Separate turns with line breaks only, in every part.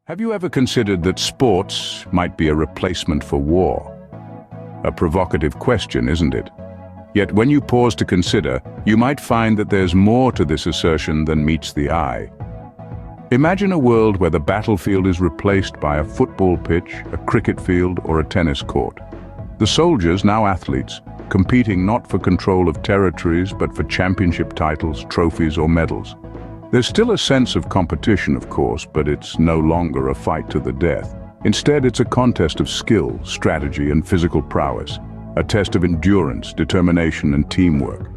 Have you ever considered that sports might be a replacement for war? A provocative question, isn't it? Yet when you pause to consider, you might find that there's more to this assertion than meets the eye. Imagine a world where the battlefield is replaced by a football pitch, a cricket field, or a tennis court. The soldiers, now athletes, competing not for control of territories but for championship titles, trophies, or medals. There's still a sense of competition, of course, but it's no longer a fight to the death. Instead, it's a contest of skill, strategy, and physical prowess, a test of endurance, determination, and teamwork.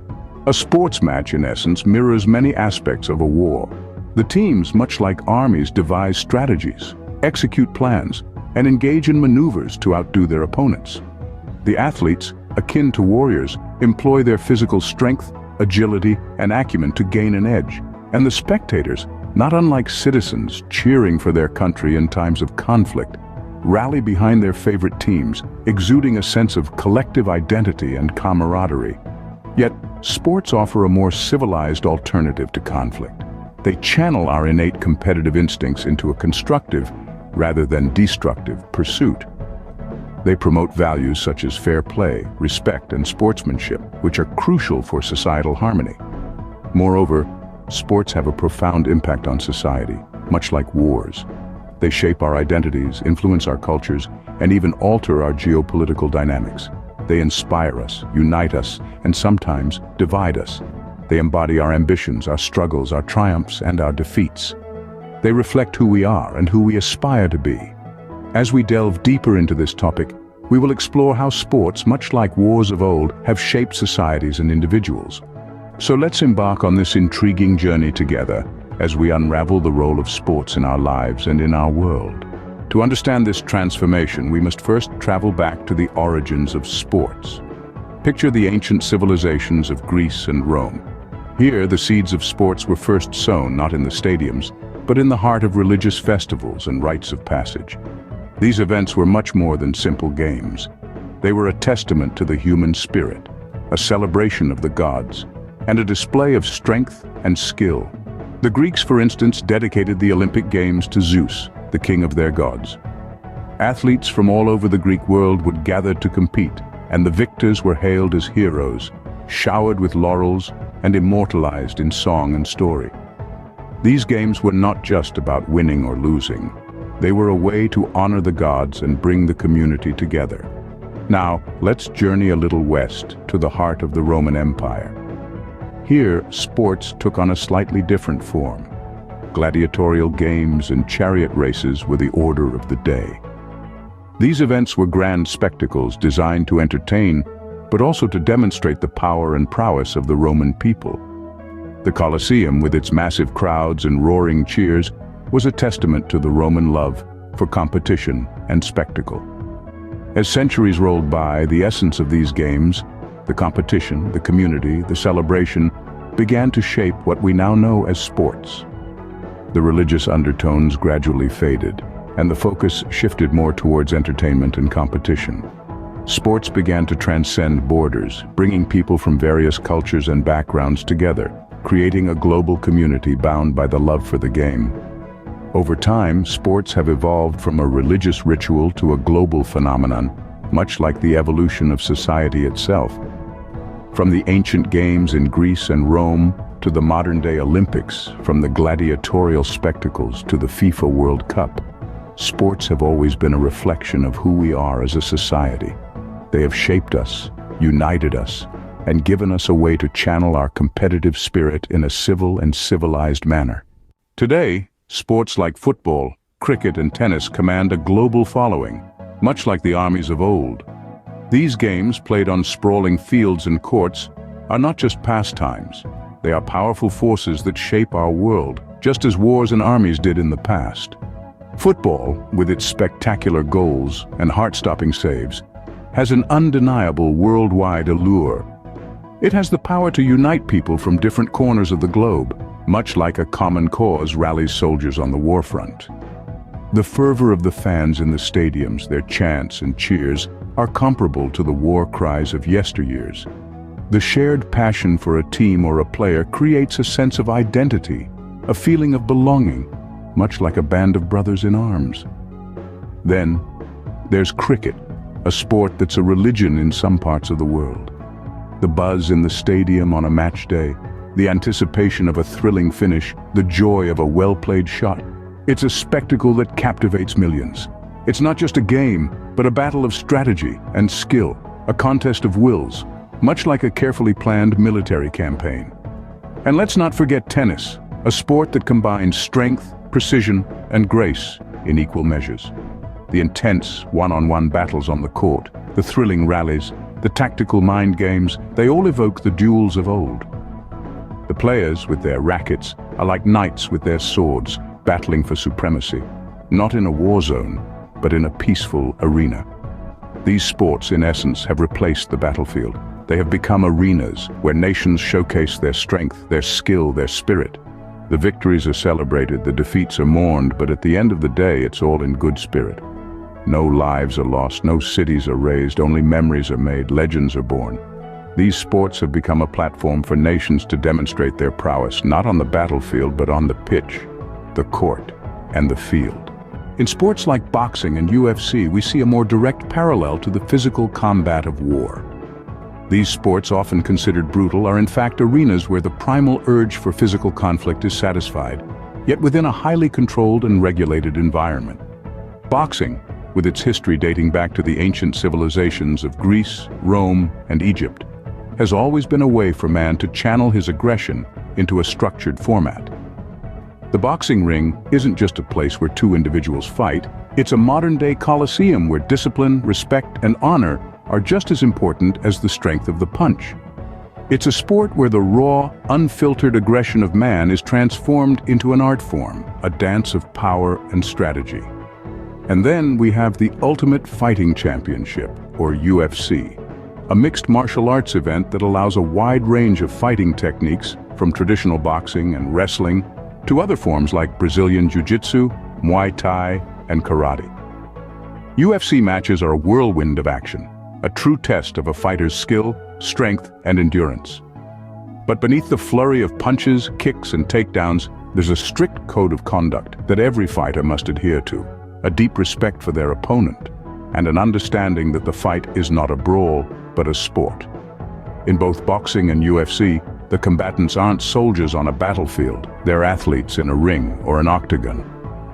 A sports match, in essence, mirrors many aspects of a war. The teams, much like armies, devise strategies, execute plans, and engage in maneuvers to outdo their opponents. The athletes, akin to warriors, employ their physical strength, agility, and acumen to gain an edge. And the spectators, not unlike citizens cheering for their country in times of conflict, rally behind their favorite teams, exuding a sense of collective identity and camaraderie. Yet, sports offer a more civilized alternative to conflict. They channel our innate competitive instincts into a constructive, rather than destructive, pursuit. They promote values such as fair play, respect, and sportsmanship, which are crucial for societal harmony. Moreover, sports have a profound impact on society, much like wars. They shape our identities, influence our cultures, and even alter our geopolitical dynamics. They inspire us, unite us, and sometimes divide us. They embody our ambitions, our struggles, our triumphs, and our defeats. They reflect who we are and who we aspire to be. As we delve deeper into this topic, we will explore how sports, much like wars of old, have shaped societies and individuals. So let's embark on this intriguing journey together as we unravel the role of sports in our lives and in our world. To understand this transformation, we must first travel back to the origins of sports. Picture the ancient civilizations of Greece and Rome. Here, the seeds of sports were first sown not in the stadiums, but in the heart of religious festivals and rites of passage. These events were much more than simple games. They were a testament to the human spirit, a celebration of the gods, and a display of strength and skill. The Greeks, for instance, dedicated the Olympic Games to Zeus, the king of their gods. Athletes from all over the Greek world would gather to compete, and the victors were hailed as heroes, showered with laurels and immortalized in song and story. These games were not just about winning or losing. They were a way to honor the gods and bring the community together. Now, let's journey a little west to the heart of the Roman Empire. Here, sports took on a slightly different form. Gladiatorial games and chariot races were the order of the day. These events were grand spectacles designed to entertain, but also to demonstrate the power and prowess of the Roman people. The Colosseum, with its massive crowds and roaring cheers, was a testament to the Roman love for competition and spectacle. As centuries rolled by, the essence of these games, the competition, the community, the celebration, began to shape what we now know as sports. The religious undertones gradually faded, and the focus shifted more towards entertainment and competition. Sports began to transcend borders, bringing people from various cultures and backgrounds together, creating a global community bound by the love for the game. Over time, sports have evolved from a religious ritual to a global phenomenon, much like the evolution of society itself. From the ancient games in Greece and Rome to the modern-day Olympics, from the gladiatorial spectacles to the FIFA World Cup, sports have always been a reflection of who we are as a society. They have shaped us, united us, and given us a way to channel our competitive spirit in a civil and civilized manner. Today, sports like football, cricket, and tennis command a global following, much like the armies of old. These games, played on sprawling fields and courts, are not just pastimes. They are powerful forces that shape our world, just as wars and armies did in the past. Football, with its spectacular goals and heart-stopping saves, has an undeniable worldwide allure. It has the power to unite people from different corners of the globe, much like a common cause rallies soldiers on the war front. The fervor of the fans in the stadiums, their chants and cheers, are comparable to the war cries of yesteryears. The shared passion for a team or a player creates a sense of identity, a feeling of belonging, much like a band of brothers in arms. Then, there's cricket, a sport that's a religion in some parts of the world. The buzz in the stadium on a match day, the anticipation of a thrilling finish, the joy of a well-played shot. It's a spectacle that captivates millions. It's not just a game, but a battle of strategy and skill, a contest of wills, much like a carefully planned military campaign. And let's not forget tennis, a sport that combines strength, precision, and grace in equal measures. The intense one-on-one battles on the court, the thrilling rallies, the tactical mind games, they all evoke the duels of old. The players, with their rackets, are like knights with their swords, battling for supremacy, not in a war zone, but in a peaceful arena. These sports, in essence, have replaced the battlefield. They have become arenas where nations showcase their strength, their skill, their spirit. The victories are celebrated, the defeats are mourned, but at the end of the day, it's all in good spirit. No lives are lost, no cities are razed, only memories are made, legends are born. These sports have become a platform for nations to demonstrate their prowess, not on the battlefield, but on the pitch, the court, and the field. In sports like boxing and UFC, we see a more direct parallel to the physical combat of war. These sports, often considered brutal, are in fact arenas where the primal urge for physical conflict is satisfied, yet within a highly controlled and regulated environment. Boxing, with its history dating back to the ancient civilizations of Greece, Rome, and Egypt, has always been a way for man to channel his aggression into a structured format. The boxing ring isn't just a place where two individuals fight, it's a modern-day coliseum where discipline, respect, and honor are just as important as the strength of the punch. It's a sport where the raw, unfiltered aggression of man is transformed into an art form, a dance of power and strategy. And then we have the Ultimate Fighting Championship, or UFC, a mixed martial arts event that allows a wide range of fighting techniques, from traditional boxing and wrestling to other forms like Brazilian Jiu-Jitsu, Muay Thai, and Karate. UFC matches are a whirlwind of action, a true test of a fighter's skill, strength, and endurance. But beneath the flurry of punches, kicks, and takedowns, there's a strict code of conduct that every fighter must adhere to, a deep respect for their opponent, and an understanding that the fight is not a brawl, but a sport. In both boxing and UFC, the combatants aren't soldiers on a battlefield, they're athletes in a ring or an octagon.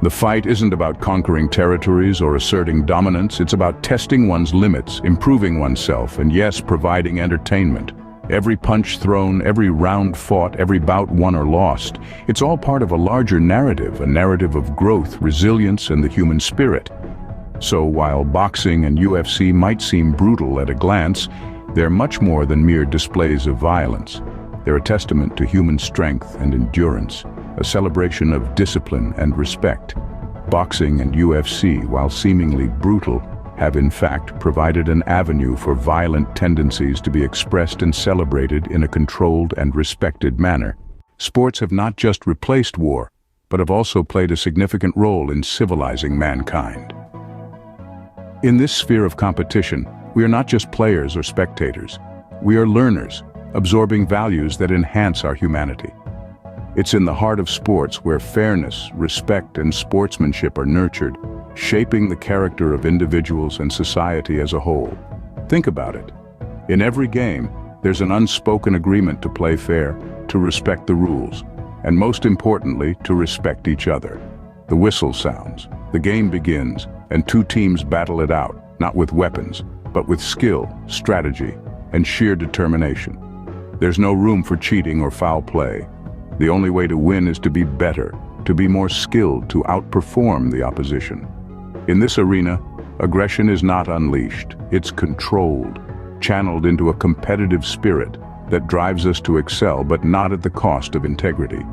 The fight isn't about conquering territories or asserting dominance, it's about testing one's limits, improving oneself, and yes, providing entertainment. Every punch thrown, every round fought, every bout won or lost, it's all part of a larger narrative, a narrative of growth, resilience, and the human spirit. So while boxing and UFC might seem brutal at a glance, they're much more than mere displays of violence. They're a testament to human strength and endurance, a celebration of discipline and respect. Boxing and UFC, while seemingly brutal, have in fact provided an avenue for violent tendencies to be expressed and celebrated in a controlled and respected manner. Sports have not just replaced war, but have also played a significant role in civilizing mankind. In this sphere of competition, we are not just players or spectators. We are learners, absorbing values that enhance our humanity. It's in the heart of sports where fairness, respect, and sportsmanship are nurtured, shaping the character of individuals and society as a whole. Think about it. In every game, there's an unspoken agreement to play fair, to respect the rules, and most importantly, to respect each other. The whistle sounds, the game begins, and two teams battle it out, not with weapons, but with skill, strategy, and sheer determination. There's no room for cheating or foul play. The only way to win is to be better, to be more skilled, to outperform the opposition. In this arena, aggression is not unleashed, it's controlled, channeled into a competitive spirit that drives us to excel, but not at the cost of integrity.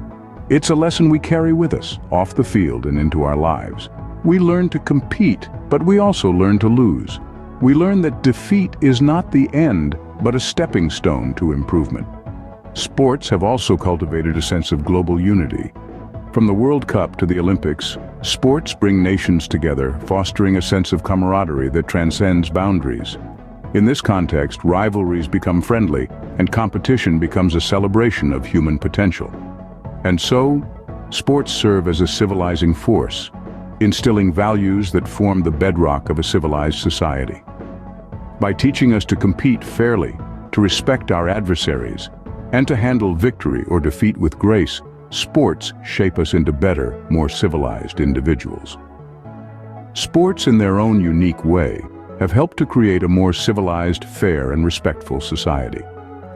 It's a lesson we carry with us, off the field and into our lives. We learn to compete, but we also learn to lose. We learn that defeat is not the end, but a stepping stone to improvement. Sports have also cultivated a sense of global unity. From the World Cup to the Olympics, sports bring nations together, fostering a sense of camaraderie that transcends boundaries. In this context, rivalries become friendly, and competition becomes a celebration of human potential. And so, Sports serve as a civilizing force, instilling values that form the bedrock of a civilized society. By teaching us to compete fairly, to respect our adversaries, and to handle victory or defeat with grace, sports shape us into better, more civilized individuals. Sports, in their own unique way, have helped to create a more civilized, fair, and respectful society.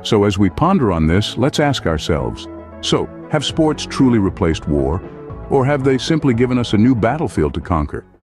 So as we ponder on this, let's ask ourselves, so, have sports truly replaced war? Or have they simply given us a new battlefield to conquer?